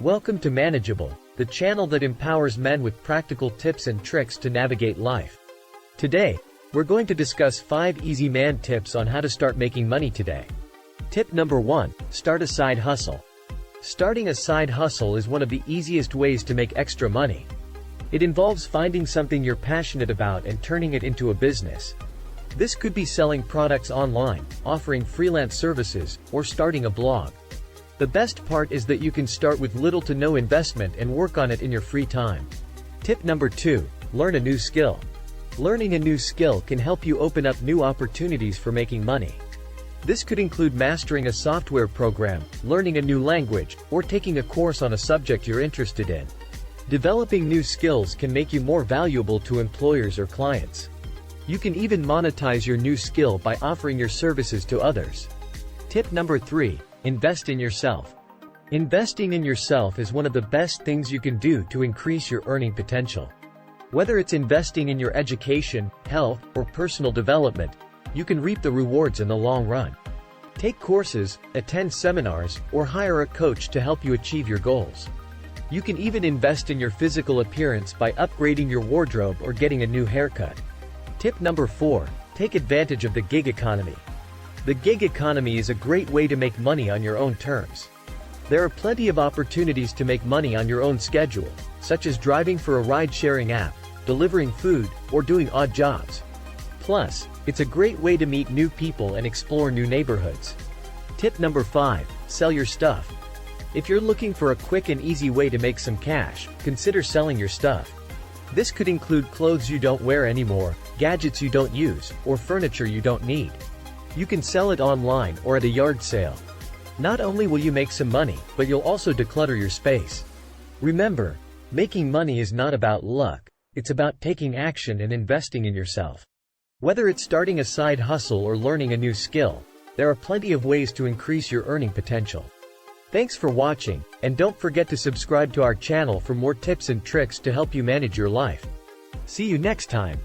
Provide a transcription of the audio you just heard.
Welcome to Manageable, the channel that empowers men with practical tips and tricks to navigate life. Today, we're going to discuss 5 easy man tips on how to start making money today. Tip number 1, start a side hustle. Starting a side hustle is one of the easiest ways to make extra money. It involves finding something you're passionate about and turning it into a business. This could be selling products online, offering freelance services, or starting a blog. The best part is that you can start with little to no investment and work on it in your free time. Tip number 2, learn a new skill. Learning a new skill can help you open up new opportunities for making money. This could include mastering a software program, learning a new language, or taking a course on a subject you're interested in. Developing new skills can make you more valuable to employers or clients. You can even monetize your new skill by offering your services to others. Tip number 3, invest in yourself. Investing in yourself is one of the best things you can do to increase your earning potential. Whether it's investing in your education, health, or personal development, you can reap the rewards in the long run. Take courses, attend seminars, or hire a coach to help you achieve your goals. You can even invest in your physical appearance by upgrading your wardrobe or getting a new haircut. Tip number 4, take advantage of the gig economy. The gig economy is a great way to make money on your own terms. There are plenty of opportunities to make money on your own schedule, such as driving for a ride-sharing app, delivering food, or doing odd jobs. Plus, it's a great way to meet new people and explore new neighborhoods. Tip number 5, sell your stuff. If you're looking for a quick and easy way to make some cash, consider selling your stuff. This could include clothes you don't wear anymore, gadgets you don't use, or furniture you don't need. You can sell it online or at a yard sale. Not only will you make some money, but you'll also declutter your space. Remember, making money is not about luck, it's about taking action and investing in yourself. Whether it's starting a side hustle or learning a new skill, there are plenty of ways to increase your earning potential. Thanks for watching, and don't forget to subscribe to our channel for more tips and tricks to help you manage your life. See you next time.